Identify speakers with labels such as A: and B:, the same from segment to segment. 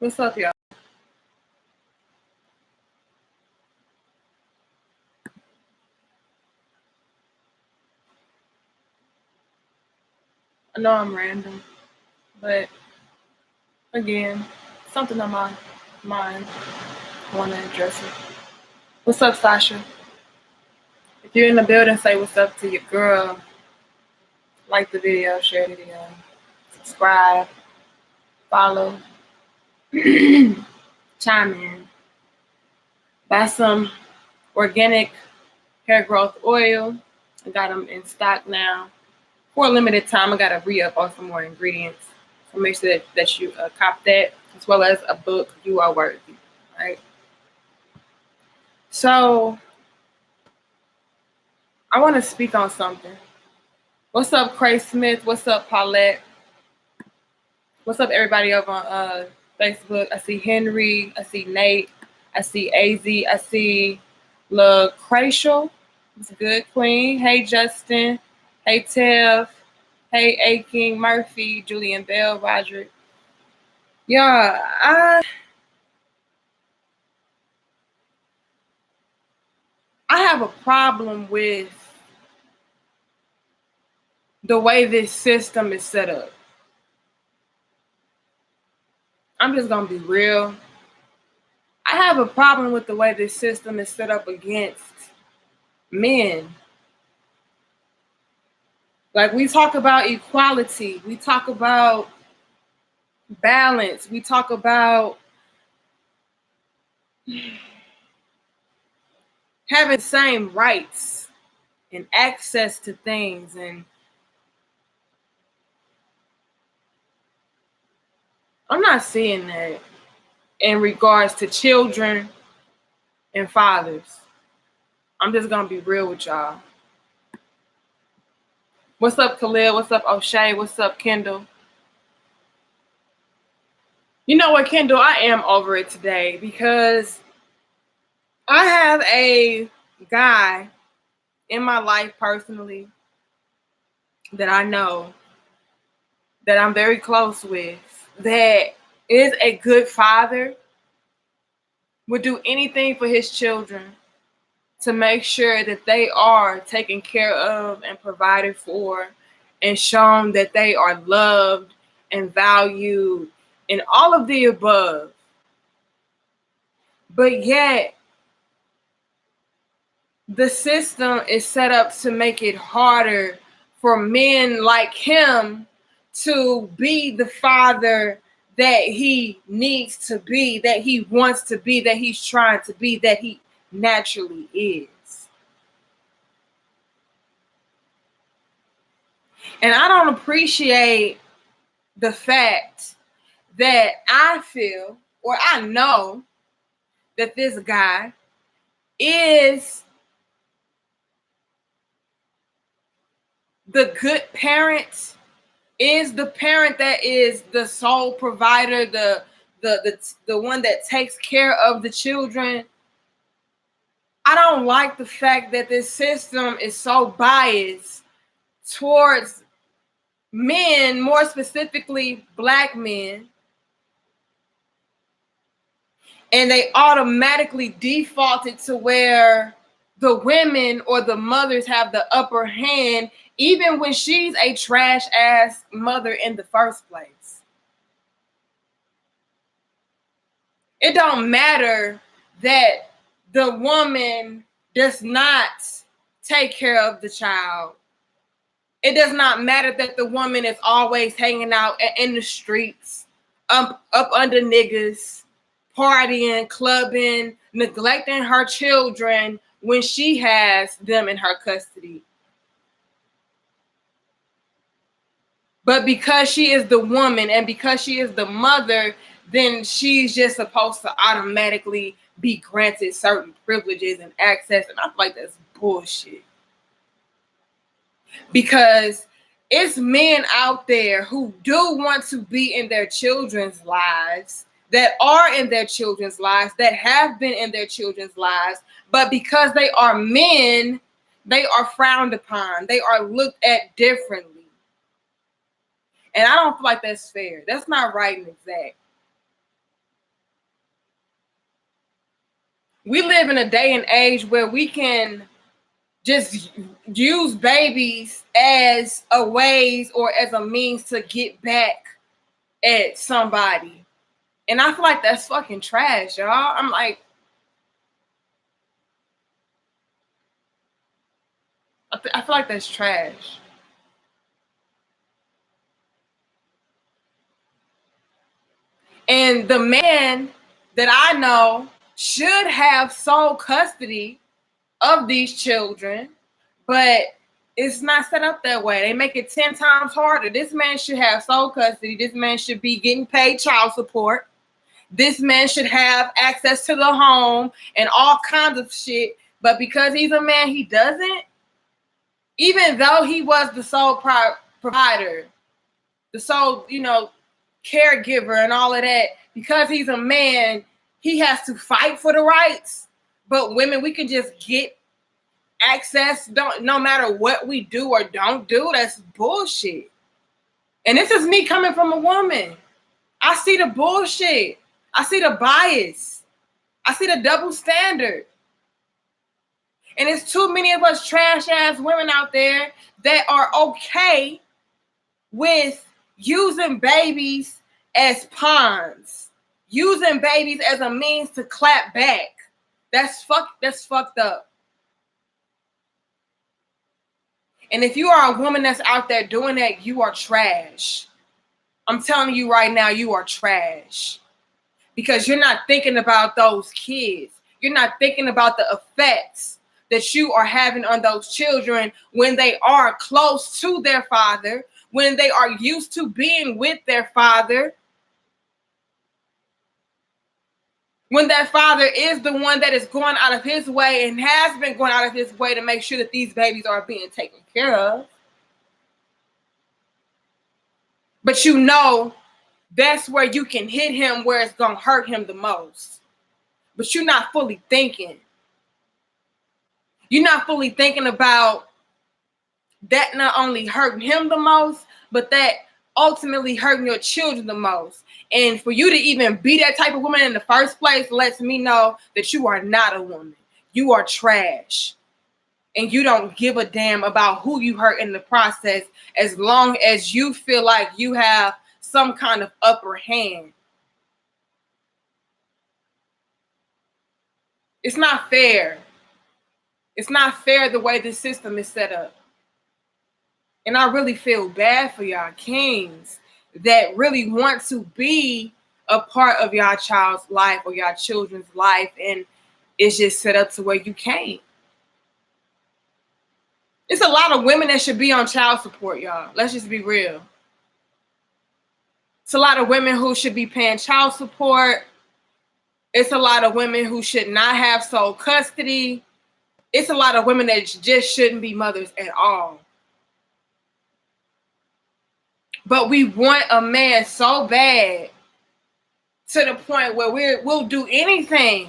A: What's up, y'all? I know I'm random, but again, something on my mind. I want to address it. What's up, Sasha? If you're in the building, say what's up to your girl. Like the video, share the video, subscribe, follow, chime in. Buy some organic hair growth oil. I got them in stock now. For a limited time, I got to re-up on some more ingredients. So make sure that you cop that, as well as a book, You Are Worthy. Right? So I want to speak on something. What's up, Cray Smith? What's up, Paulette? What's up, everybody over on Facebook? I see Henry. I see Nate. I see AZ. I see LaCratial. It's good, Queen. Hey, Justin. Hey, Tev. Hey, A. King Murphy. Julian Bell. Roderick. Yeah, I have a problem with the way this system is set up. I'm just going to be real. I have a problem with the way this system is set up against men. Like, we talk about equality, we talk about balance, we talk about having the same rights and access to things, and I'm not seeing that in regards to children and fathers. I'm just gonna be real with y'all. What's up, Khalil? What's up, O'Shea? What's up, Kendall? You know what, Kendall? I am over it today because I have a guy in my life personally that I know, that I'm very close with, that is a good father, would do anything for his children to make sure that they are taken care of and provided for and shown that they are loved and valued and all of the above. But yet, the system is set up to make it harder for men like him to be the father that he needs to be, that he wants to be, that he's trying to be, that he naturally is. And I don't appreciate the fact that I feel, or I know, that this guy is the good parent, is the parent that is the sole provider, the one that takes care of the children. I don't like the fact that this system is so biased towards men, more specifically Black men, and they automatically defaulted to where the women or the mothers have the upper hand, even when she's a trash ass mother in the first place. It don't matter that the woman does not take care of the child. It does not matter that the woman is always hanging out in the streets, up under niggas, partying, clubbing, neglecting her children when she has them in her custody. But because she is the woman and because she is the mother, then she's just supposed to automatically be granted certain privileges and access. And I feel like that's bullshit. Because it's men out there who do want to be in their children's lives, that are in their children's lives, that have been in their children's lives, but because they are men, they are frowned upon. They are looked at differently. And I don't feel like that's fair. That's not right and exact. we live in a day and age where we can just use babies as a ways or as a means to get back at somebody. And I feel like that's fucking trash, y'all. I'm like, I feel like that's trash. And the man that I know should have sole custody of these children, but it's not set up that way. They make it 10 times harder. This man should have sole custody. This man should be getting paid child support. This man should have access to the home and all kinds of shit. But because he's a man, he doesn't. Even though he was the sole provider, the sole, caregiver and all of that, because he's a man, he has to fight for the rights. But women, we can just get access no matter what we do or don't do. That's bullshit. And this is me coming from a woman. I see the bullshit. I see the bias. I see the double standard. And it's too many of us trash ass women out there that are okay with using babies as pawns, using babies as a means to clap back. That's fucked up. And if you are a woman that's out there doing that, you are trash. I'm telling you right now, you are trash. Because you're not thinking about those kids. You're not thinking about the effects that you are having on those children when they are close to their father, when they are used to being with their father, when that father is the one that is going out of his way and has been going out of his way to make sure that these babies are being taken care of. But that's where you can hit him where it's going to hurt him the most. But you're not fully thinking. You're not fully thinking about that not only hurting him the most, but that ultimately hurting your children the most. And for you to even be that type of woman in the first place lets me know that you are not a woman. You are trash. And you don't give a damn about who you hurt in the process as long as you feel like you have some kind of upper hand. It's not fair. It's not fair the way the system is set up. And I really feel bad for y'all kings that really want to be a part of y'all child's life or y'all children's life, and it's just set up to where you can't. It's a lot of women that should be on child support, y'all. Let's just be real. It's a lot of women who should be paying child support. It's a lot of women who should not have sole custody. It's a lot of women that just shouldn't be mothers at all. But we want a man so bad to the point where we'll do anything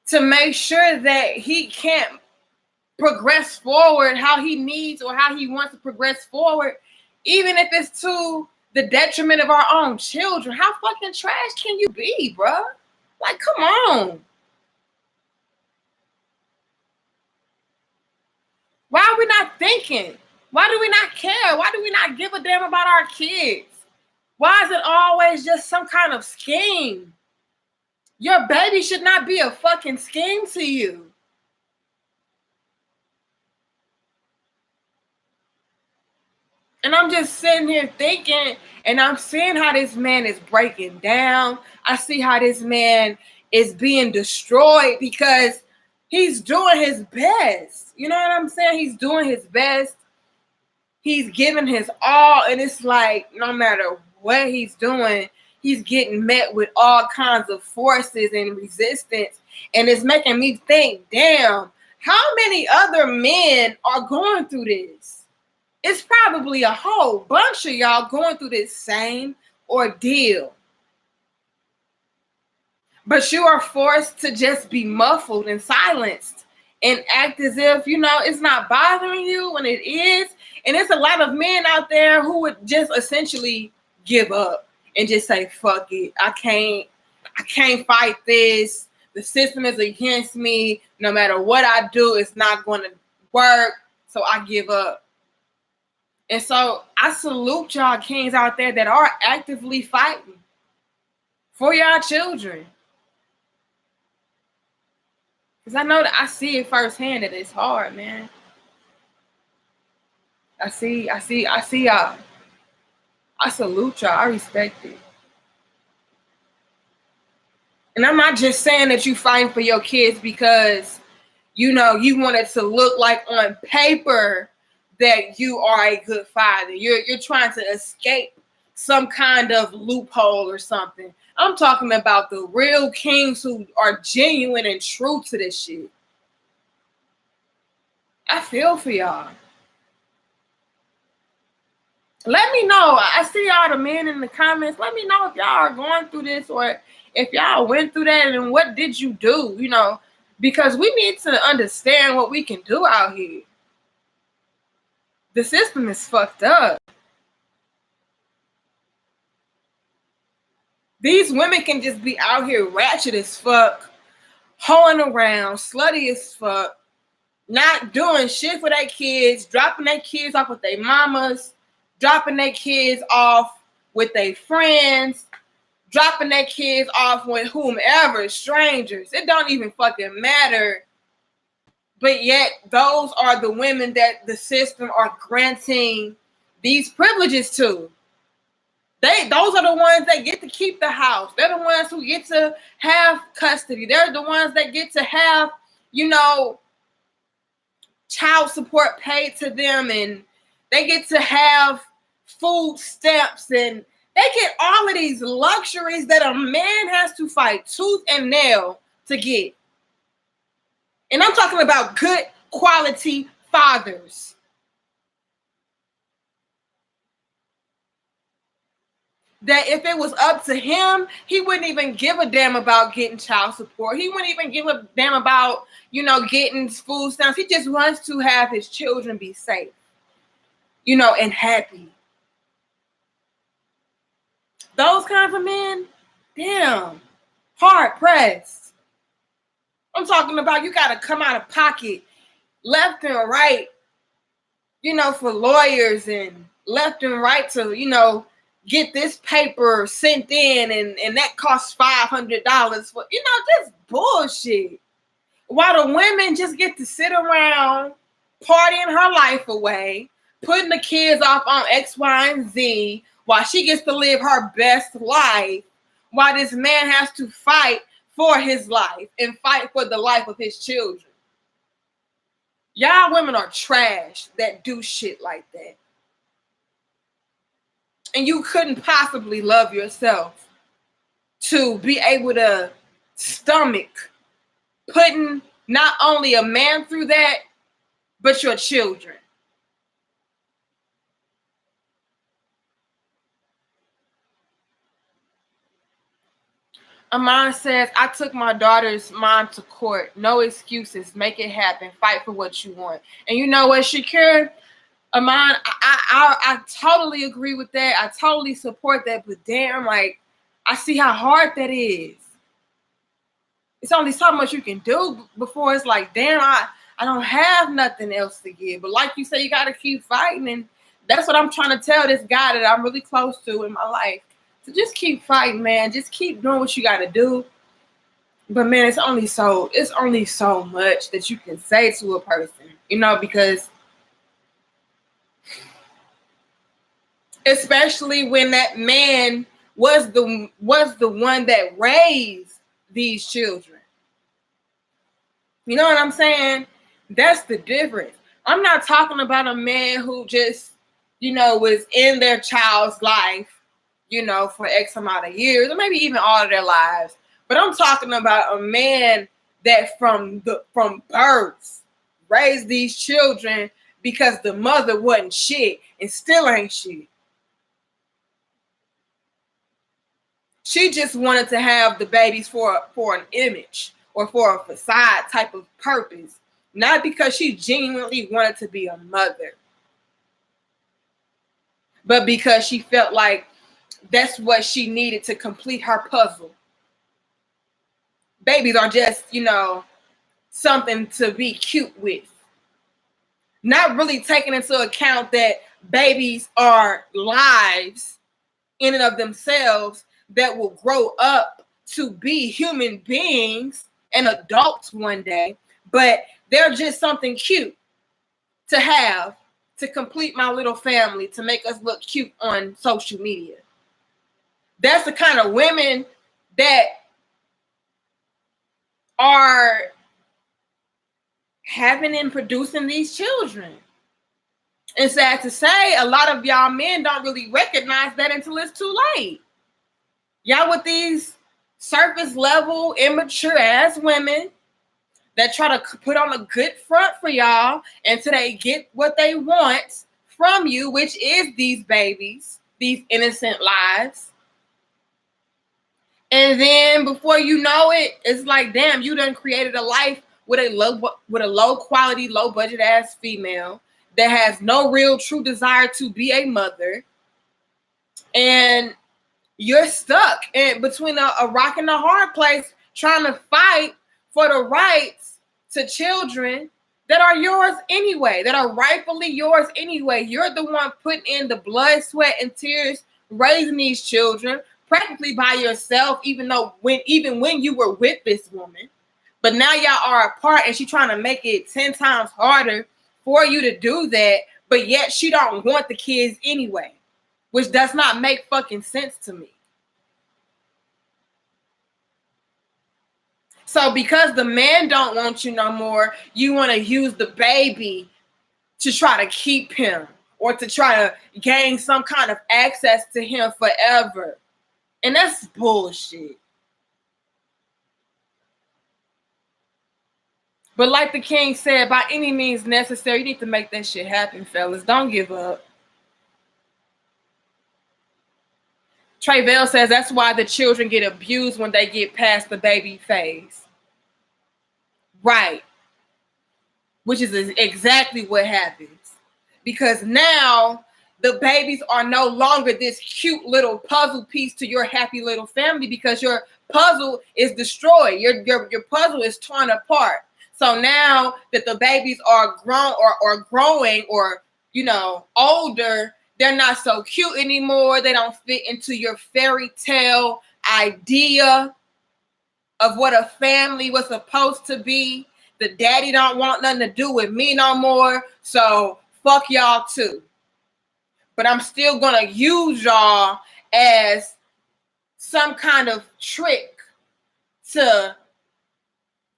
A: to make sure that he can't progress forward how he needs or how he wants to progress forward, even if it's to the detriment of our own children. How fucking trash can you be, bruh? Like, come on. Why are we not thinking? Why do we not care? Why do we not give a damn about our kids? Why is it always just some kind of scheme? Your baby should not be a fucking scheme to you. And I'm just sitting here thinking, and I'm seeing how this man is breaking down. I see how this man is being destroyed because he's doing his best. You know what I'm saying? He's doing his best. He's giving his all, and it's like no matter what he's doing, he's getting met with all kinds of forces and resistance. And it's making me think, damn, how many other men are going through this? It's probably a whole bunch of y'all going through this same ordeal. But you are forced to just be muffled and silenced and act as if, it's not bothering you when it is. And there's a lot of men out there who would just essentially give up and just say, fuck it. I can't fight this. the system is against me. No matter what I do, it's not going to work. So I give up. And so I salute y'all kings out there that are actively fighting for y'all children. Because I know that I see it firsthand that it's hard, man. I see y'all. I salute y'all. I respect it. And I'm not just saying that you fighting for your kids because, you want it to look like on paper that you are a good father. You're trying to escape some kind of loophole or something. I'm talking about the real kings who are genuine and true to this shit. I feel for y'all. Let me know. I see all the men in the comments. Let me know if y'all are going through this or if y'all went through that and what did you do, because we need to understand what we can do out here. The system is fucked up. These women can just be out here ratchet as fuck, hoeing around, slutty as fuck, not doing shit for their kids, dropping their kids off with their mamas, dropping their kids off with their friends, dropping their kids off with whomever, strangers. It don't even fucking matter. But yet, those are the women that the system are granting these privileges to. Those are the ones that get to keep the house. They're the ones who get to have custody. They're the ones that get to have, child support paid to them, and they get to have food stamps, and they get all of these luxuries that a man has to fight tooth and nail to get. And I'm talking about good quality fathers. That if it was up to him, he wouldn't even give a damn about getting child support. He wouldn't even give a damn about, getting food stamps. He just wants to have his children be safe, and happy. Those kinds of men, damn, hard pressed. I'm talking about you got to come out of pocket left and right, for lawyers and left and right to, get this paper sent in and that costs $500 for, just bullshit. While the women just get to sit around partying her life away, putting the kids off on X, Y, and Z, while she gets to live her best life, while this man has to fight for his life and fight for the life of his children. Y'all women are trash that do shit like that. And you couldn't possibly love yourself to be able to stomach putting not only a man through that, but your children. Amon says, I took my daughter's mom to court. No excuses. Make it happen. Fight for what you want. And you know what, Shakira? Amon, I totally agree with that. I totally support that. But damn, I see how hard that is. It's only so much you can do before it's like, damn, I don't have nothing else to give. But like you say, you got to keep fighting. And that's what I'm trying to tell this guy that I'm really close to in my life. So just keep fighting, man. Just keep doing what you got to do. But man, it's only so much that you can say to a person, because especially when that man was the one that raised these children. You know what I'm saying? That's the difference. I'm not talking about a man who just, was in their child's life, for X amount of years, or maybe even all of their lives. But I'm talking about a man that from birth raised these children because the mother wasn't shit and still ain't shit. She just wanted to have the babies for an image or for a facade type of purpose, not because she genuinely wanted to be a mother, but because she felt like that's what she needed to complete her puzzle. babies are just, something to be cute with. Not really taking into account that babies are lives in and of themselves that will grow up to be human beings and adults one day, but they're just something cute to have to complete my little family, to make us look cute on social media. That's the kind of women that are having and producing these children. And sad to say, a lot of y'all men don't really recognize that until it's too late. Y'all with these surface level, immature ass women that try to put on a good front for y'all until they get what they want from you, which is these babies, these innocent lives. And then before you know it, it's like, damn, you done created a life with a low quality, low budget ass female that has no real true desire to be a mother. And you're stuck in between a rock and a hard place trying to fight for the rights to children that are yours anyway, that are rightfully yours anyway. You're the one putting in the blood, sweat, and tears, raising these children practically by yourself, even when you were with this woman. But now y'all are apart and she's trying to make it 10 times harder for you to do that, but yet she don't want the kids anyway, which does not make fucking sense to me. So because the man don't want you no more, you want to use the baby to try to keep him or to try to gain some kind of access to him forever. And that's bullshit. But like the king said, by any means necessary, you need to make that shit happen, fellas. Don't give up. Trey Bell says that's why the children get abused when they get past the baby phase. Right. Which is exactly what happens. Because now the babies are no longer this cute little puzzle piece to your happy little family, because your puzzle is destroyed. Your puzzle is torn apart. So now that the babies are grown or growing or, older, they're not so cute anymore. They don't fit into your fairy tale idea of what a family was supposed to be. The daddy don't want nothing to do with me no more. So fuck y'all too. But I'm still gonna use y'all as some kind of trick to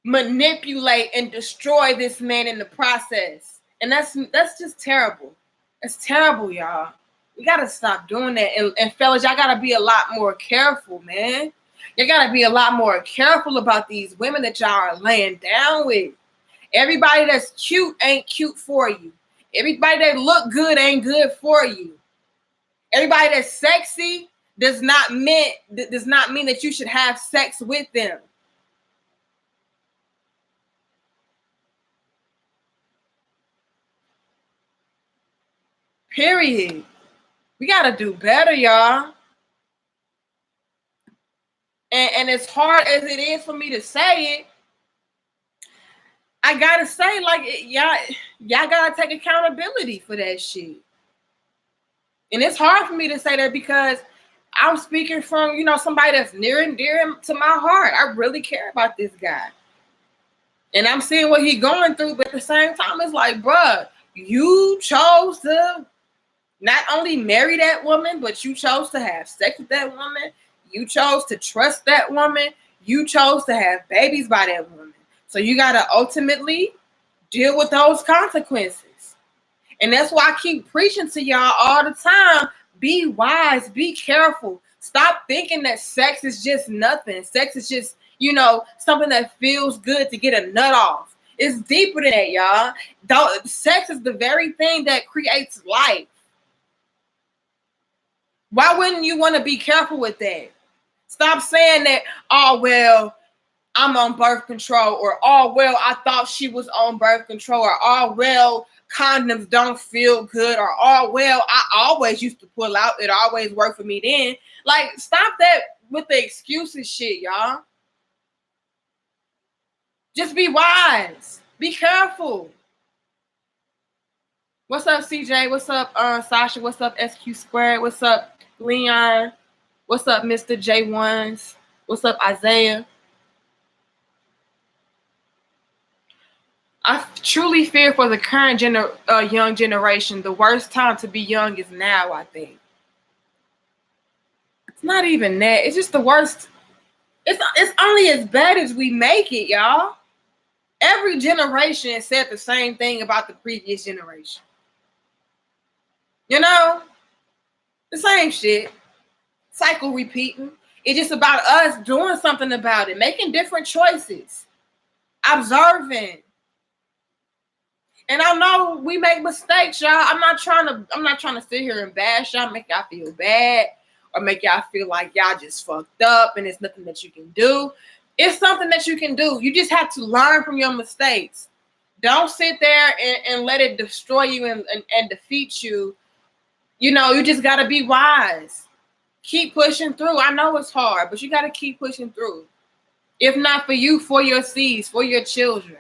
A: manipulate and destroy this man in the process. And that's just terrible. It's terrible, y'all. We gotta stop doing that. And fellas, y'all gotta be a lot more careful, man. You gotta be a lot more careful about these women that y'all are laying down with. Everybody that's cute ain't cute for you. Everybody that look good ain't good for you. Everybody that's sexy does not mean that you should have sex with them. Period. We gotta do better, y'all. And as hard as it is for me to say it, I gotta say, like, y'all gotta take accountability for that shit. And it's hard for me to say that because I'm speaking from, somebody that's near and dear to my heart. I really care about this guy. And I'm seeing what he's going through, but at the same time, it's like, bruh, you chose to not only marry that woman, but you chose to have sex with that woman. You chose to trust that woman. You chose to have babies by that woman. So you got to ultimately deal with those consequences. And that's why I keep preaching to y'all all the time. Be wise, be careful. Stop thinking that sex is just nothing. Sex is just, something that feels good to get a nut off. It's deeper than that, y'all. Sex is the very thing that creates life. Why wouldn't you want to be careful with that? Stop saying that, oh, well, I'm on birth control, or, oh, well, I thought she was on birth control, or, oh, well, condoms don't feel good, or, oh, well, I always used to pull out. It always worked for me then. Like, stop that with the excuses shit, y'all. Just be wise. Be careful. What's up, CJ? What's up, Sasha? What's up, SQ Squared? What's up, Leon? What's up, Mr. J1s? What's up, Isaiah? I truly fear for the current young generation. The worst time to be young is now, I think. It's not even that. It's just the worst. It's only as bad as we make it, y'all. Every generation said the same thing about the previous generation. You know? The same shit. Cycle repeating. It's just about us doing something about it, making different choices, observing. And I know we make mistakes, y'all. I'm not trying to sit here and bash y'all, make y'all feel bad, or make y'all feel like y'all just fucked up and there's nothing that you can do. It's something that you can do. You just have to learn from your mistakes. Don't sit there and let it destroy you and defeat you. You know, you just gotta be wise. Keep pushing through. I know it's hard, but you gotta keep pushing through. If not for you, for your seeds, for your children.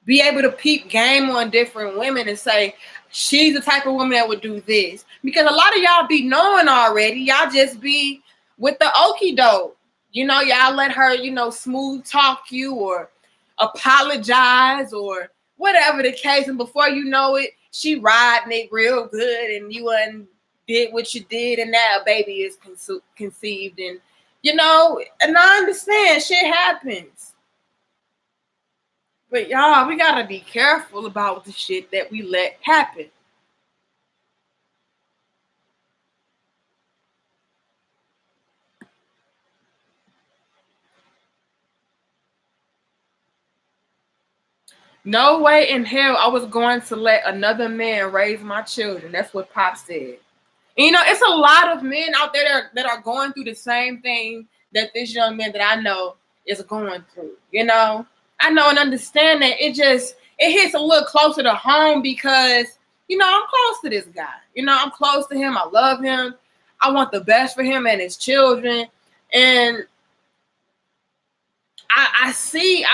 A: Be able to peep game on different women and say, she's the type of woman that would do this. Because a lot of y'all be knowing already. Y'all just be with the okie doke. You know, y'all let her, smooth talk you or apologize or whatever the case. And before you know it, she riding it real good and you did what you did and now a baby is conceived. And, and I understand shit happens. But y'all, we gotta be careful about the shit that we let happen. No way in hell I was going to let another man raise my children. That's what Pop said. And, it's a lot of men out there that are going through the same thing that this young man that I know is going through. I know and understand that it hits a little closer to home because, I'm close to this guy. I'm close to him. I love him. I want the best for him and his children. And I've seen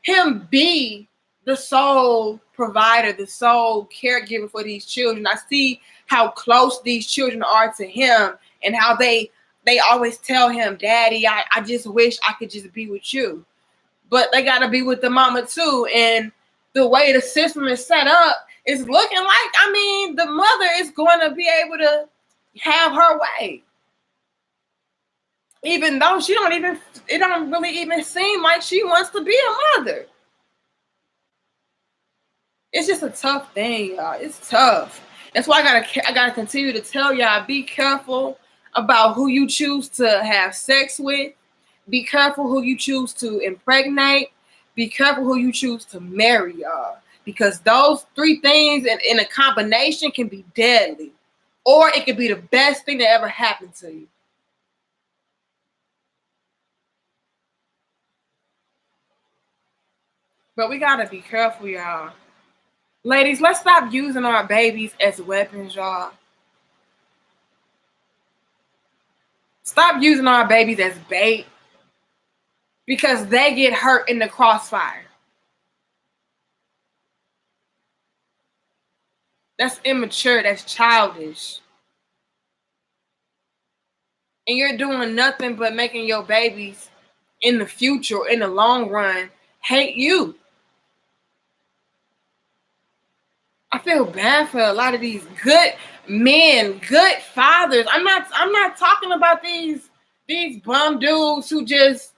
A: him be the sole provider, the sole caregiver for these children. I see how close these children are to him and how they always tell him, Daddy, I just wish I could just be with you. But they got to be with the mama too. And the way the system is set up is looking like, the mother is going to be able to have her way. Even though it don't really even seem like she wants to be a mother. It's just a tough thing, y'all. It's tough. That's why I gotta continue to tell y'all, be careful about who you choose to have sex with. Be careful who you choose to impregnate. Be careful who you choose to marry, y'all. Because those three things in a combination can be deadly. Or it could be the best thing that ever happened to you. But we gotta be careful, y'all. Ladies, let's stop using our babies as weapons, y'all. Stop using our babies as bait because they get hurt in the crossfire. That's immature. That's childish. And you're doing nothing but making your babies in the future, in the long run, hate you. I feel bad for a lot of these good men, good fathers. I'm not talking about these bum dudes who just,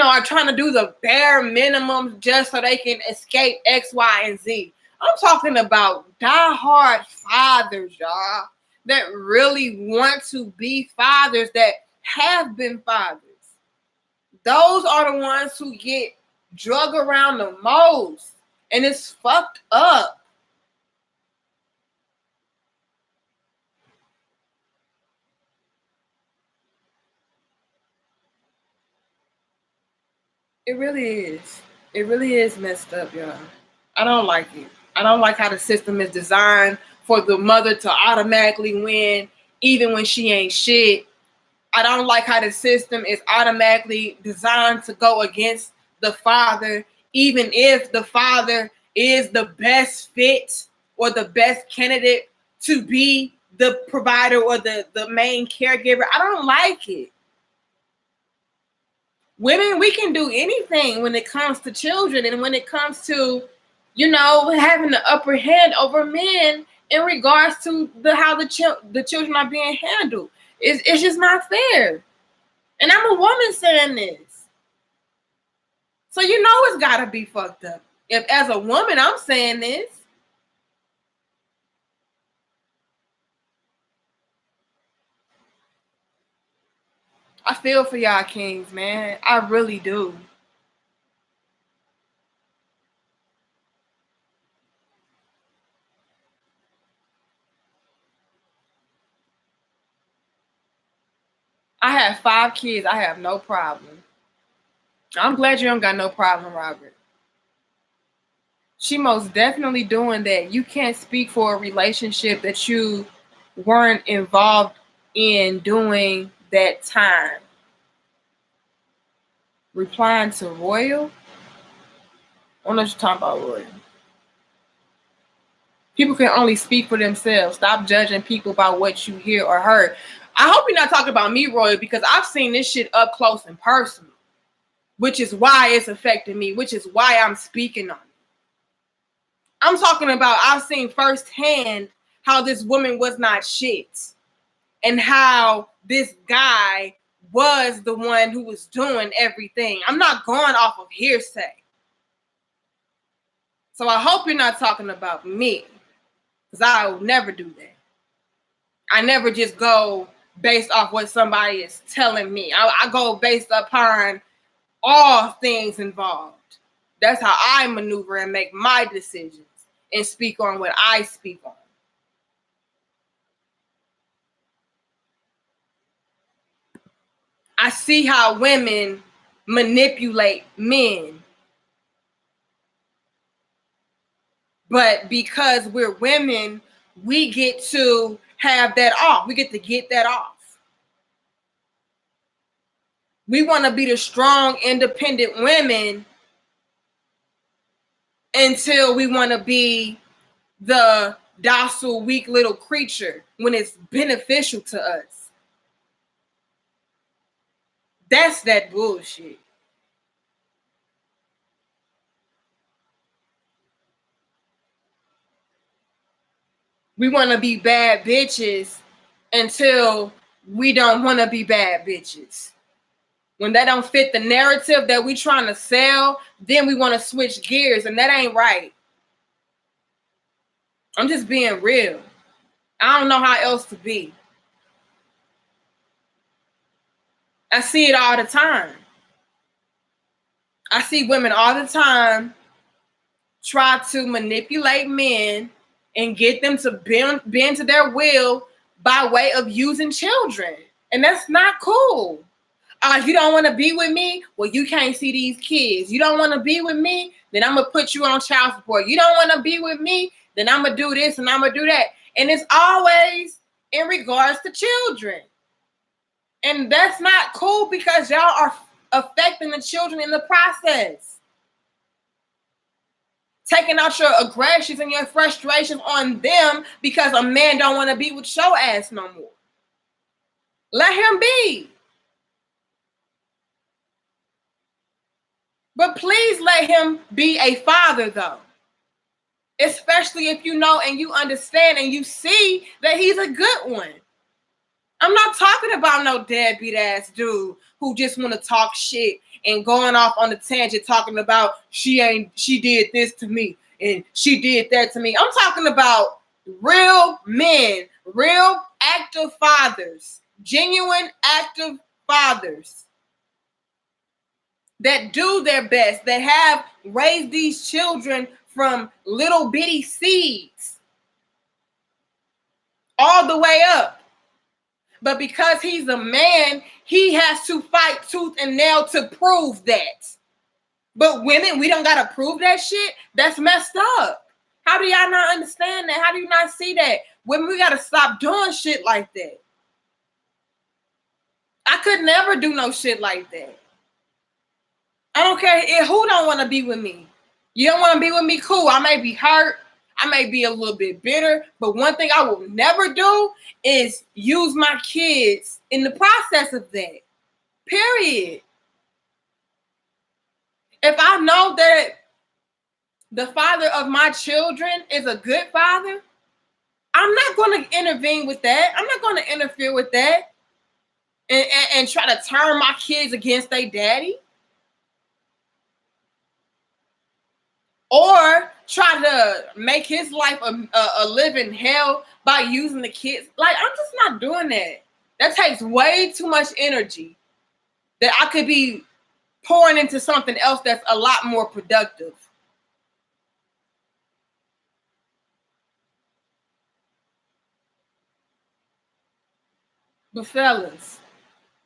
A: are trying to do the bare minimum just so they can escape X, Y, and Z. I'm talking about diehard fathers, y'all, that really want to be fathers, that have been fathers. Those are the ones who get drug around the most, and it's fucked up. It really is. It really is messed up, y'all. I don't like it. I don't like how the system is designed for the mother to automatically win, even when she ain't shit. I don't like how the system is automatically designed to go against the father, even if the father is the best fit or the best candidate to be the provider or the main caregiver. I don't like it. Women, we can do anything when it comes to children and when it comes to, having the upper hand over men in regards to how the children are being handled. It's just not fair. And I'm a woman saying this. So it's gotta be fucked up. If as a woman I'm saying this. I feel for y'all kings, man. I really do. I have 5 kids. I have no problem. I'm glad you don't got no problem, Robert. She most definitely doing that. You can't speak for a relationship that you weren't involved in during that time. Replying to Royal? I don't know what you're talking about, Royal. People can only speak for themselves. Stop judging people by what you hear or heard. I hope you're not talking about me, Royal, because I've seen this shit up close and personal, which is why it's affecting me, which is why I'm speaking on it. I'm talking about I've seen firsthand how this woman was not shit and how this guy was the one who was doing everything. I'm not going off of hearsay. So I hope you're not talking about me, because I will never do that. I never just go based off what somebody is telling me. I go based upon all things involved. That's how I maneuver and make my decisions and speak on what I speak on. I see how women manipulate men. But because we're women, we get to have that off. We get to get that off. We want to be the strong, independent women until we want to be the docile, weak little creature when it's beneficial to us. That's that bullshit. We want to be bad bitches until we don't want to be bad bitches. When that don't fit the narrative that we trying to sell, then we want to switch gears, and that ain't right. I'm just being real. I don't know how else to be. I see it all the time. I see women all the time try to manipulate men and get them to bend to their will by way of using children. And that's not cool. You don't want to be with me? Well, you can't see these kids. You don't want to be with me? Then I'm going to put you on child support. You don't want to be with me? Then I'm going to do this and I'm going to do that. And it's always in regards to children. And that's not cool because y'all are affecting the children in the process. Taking out your aggressions and your frustrations on them because a man don't want to be with your ass no more. Let him be. But please let him be a father, though. Especially if you know and you understand and you see that he's a good one. I'm not talking about no deadbeat ass dude who just want to talk shit and going off on the tangent talking about she did this to me and she did that to me. I'm talking about real men, real active fathers, genuine active fathers that do their best, that have raised these children from little bitty seeds all the way up. But because he's a man, he has to fight tooth and nail to prove that. But women, we don't got to prove that shit. That's messed up. How do y'all not understand that? How do you not see that? Women, we got to stop doing shit like that. I could never do no shit like that. I don't care who don't want to be with me. You don't want to be with me? Cool. I may be hurt. I may be a little bit bitter. But one thing I will never do is use my kids in the process of that. Period. If I know that the father of my children is a good father, I'm not going to intervene with that. I'm not going to interfere with that and try to turn my kids against their daddy. Or try to make his life a living hell by using the kids. Like, I'm just not doing that. That takes way too much energy that I could be pouring into something else that's a lot more productive. But fellas,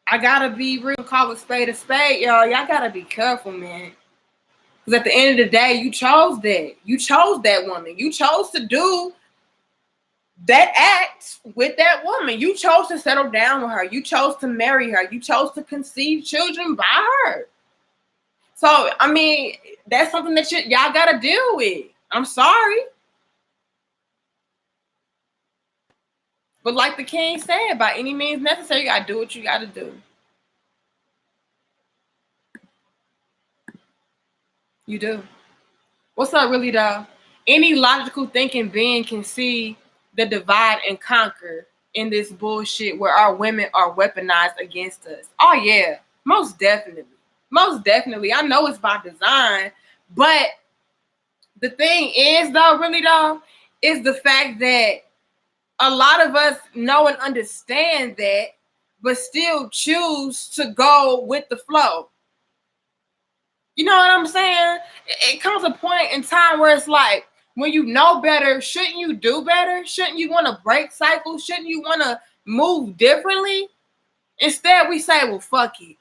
A: I gotta be real, call a spade, y'all. Y'all gotta be careful, man. Because at the end of the day, you chose that. You chose that woman. You chose to do that act with that woman. You chose to settle down with her. You chose to marry her. You chose to conceive children by her. So, I mean, that's something that y'all got to deal with. I'm sorry. But like the king said, by any means necessary, you got to do what you got to do. You do. What's up, really, though? Any logical thinking being can see the divide and conquer in this bullshit where our women are weaponized against us. Oh, yeah. Most definitely. Most definitely. I know it's by design. But the thing is, though, really, though, is the fact that a lot of us know and understand that, but still choose to go with the flow. You know what I'm saying? It comes a point in time where it's like, when you know better, shouldn't you do better? Shouldn't you want to break cycles? Shouldn't you want to move differently? Instead, we say, well, fuck it.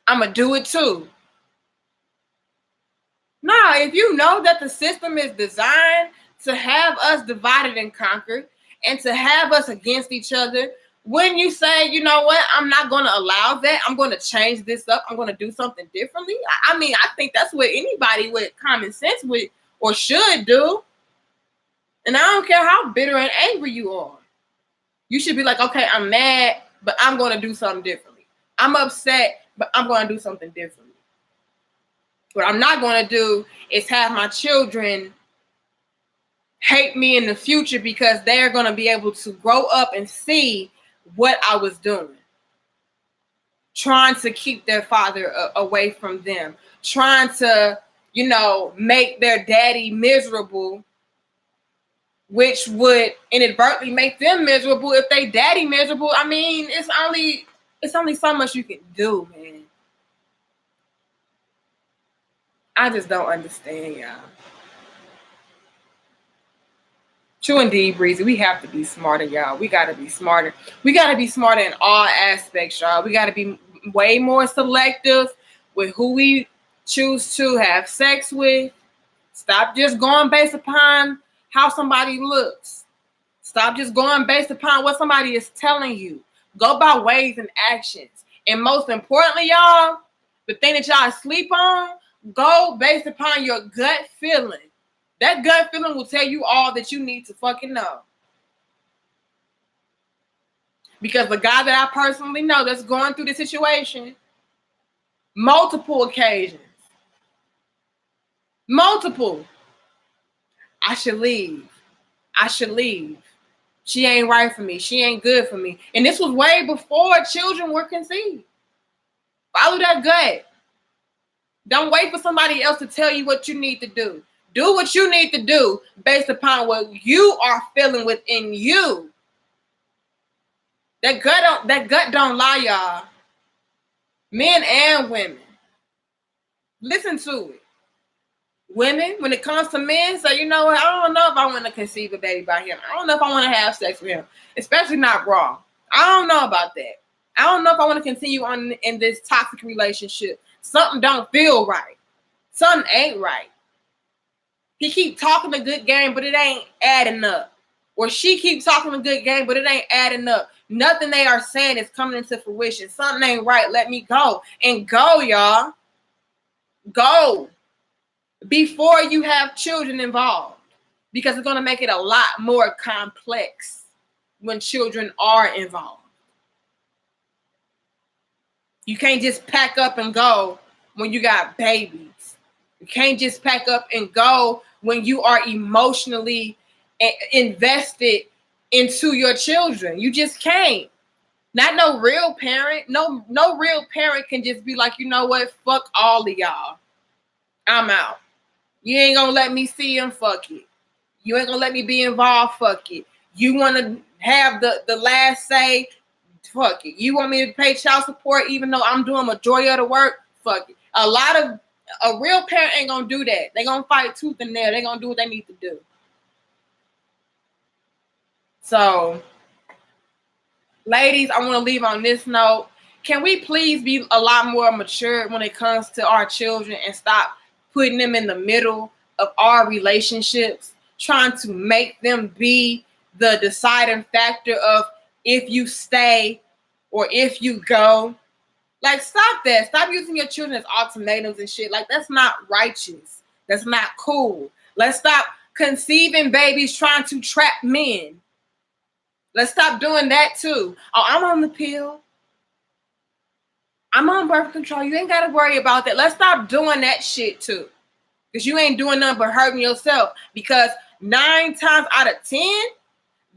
A: I'm going to do it too. Nah, if you know that the system is designed to have us divided and conquered and to have us against each other, when you say, you know what, I'm not going to allow that, I'm going to change this up, I'm going to do something differently. I mean, I think that's what anybody with common sense would or should do. And I don't care how bitter and angry you are. You should be like, okay, I'm mad, but I'm going to do something differently. I'm upset, but I'm going to do something differently. What I'm not going to do is have my children hate me in the future because they're going to be able to grow up and see what I was doing. Trying to keep their father away from them. Trying to, make their daddy miserable, which would inadvertently make them miserable. If they daddy miserable, I mean, it's only so much you can do, man. I just don't understand, y'all. True indeed, Breezy. We have to be smarter, y'all. We got to be smarter. We got to be smarter in all aspects, y'all. We got to be way more selective with who we choose to have sex with. Stop just going based upon how somebody looks. Stop just going based upon what somebody is telling you. Go by ways and actions. And most importantly, y'all, the thing that y'all sleep on, go based upon your gut feeling. That gut feeling will tell you all that you need to fucking know. Because the guy that I personally know that's going through the situation, multiple occasions. Multiple. I should leave. I should leave. She ain't right for me. She ain't good for me. And this was way before children were conceived. Follow that gut. Don't wait for somebody else to tell you what you need to do. Do what you need to do based upon what you are feeling within you. That gut don't lie, y'all. Men and women. Listen to it. Women, when it comes to men, say, you know what, I don't know if I want to conceive a baby by him. I don't know if I want to have sex with him, especially not raw. I don't know about that. I don't know if I want to continue on in this toxic relationship. Something don't feel right. Something ain't right. He keep talking a good game, but it ain't adding up. Or she keeps talking a good game, but it ain't adding up. Nothing they are saying is coming into fruition. Something ain't right. Let me go. And go, y'all. Go. Before you have children involved. Because it's going to make it a lot more complex when children are involved. You can't just pack up and go when you got babies. You can't just pack up and go when you are emotionally invested into your children. You just can't. Not no real parent. No real parent can just be like, you know what? Fuck all of y'all. I'm out. You ain't gonna let me see him? Fuck it. You ain't gonna let me be involved? Fuck it. You want to have the last say? Fuck it. You want me to pay child support even though I'm doing majority of the work? Fuck it. A real parent ain't gonna do that. They gonna fight tooth and nail. They gonna do what they need to do. So, ladies, I want to leave on this note. Can we please be a lot more mature when it comes to our children and stop putting them in the middle of our relationships, trying to make them be the deciding factor of if you stay or if you go? Like, stop that. Stop using your children as ultimatums and shit. Like, that's not righteous. That's not cool. Let's stop conceiving babies trying to trap men. Let's stop doing that too. Oh, I'm on the pill. I'm on birth control. You ain't got to worry about that. Let's stop doing that shit too. Because you ain't doing nothing but hurting yourself. Because 9 times out of 10,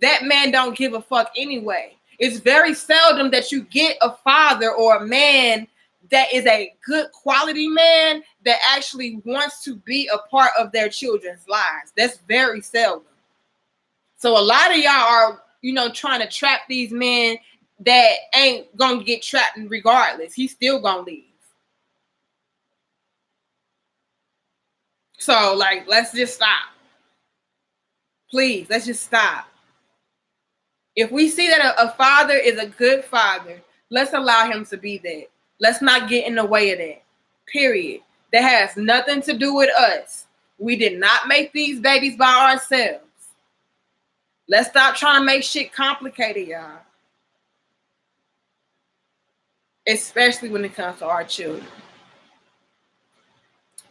A: that man don't give a fuck anyway. It's very seldom that you get a father or a man that is a good quality man that actually wants to be a part of their children's lives. That's very seldom. So a lot of y'all are, trying to trap these men that ain't gonna get trapped regardless. He's still gonna leave. So, let's just stop. Please, let's just stop. If we see that a father is a good father, let's allow him to be that. Let's not get in the way of that. Period. That has nothing to do with us. We did not make these babies by ourselves. Let's stop trying to make shit complicated, y'all. Especially when it comes to our children.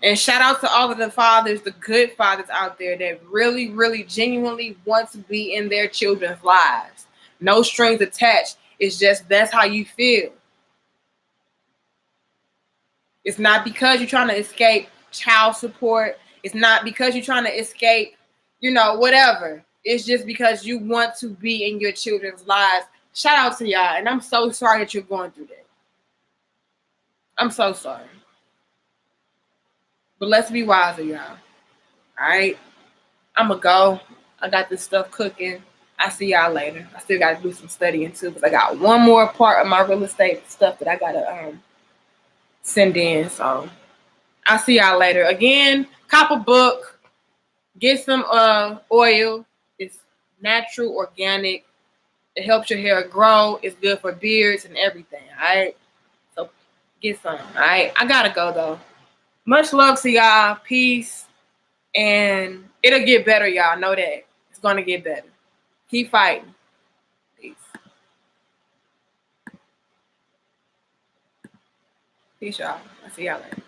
A: And shout out to all of the fathers, the good fathers out there that really, really genuinely want to be in their children's lives. No strings attached. It's just that's how you feel. It's not because you're trying to escape child support. It's not because you're trying to escape, whatever. It's just because you want to be in your children's lives. Shout out to y'all. And I'm so sorry that you're going through that. I'm so sorry. But let's be wiser, y'all. All right? I'm going to go. I got this stuff cooking. I'll see y'all later. I still got to do some studying, too, because I got one more part of my real estate stuff that I got to send in. So I'll see y'all later. Again, cop a book. Get some oil. It's natural, organic. It helps your hair grow. It's good for beards and everything, all right? So get some, all right? I got to go, though. Much love to y'all. Peace. And it'll get better, y'all. Know that. It's going to get better. Keep fighting. Peace. Peace, y'all. I'll see y'all later.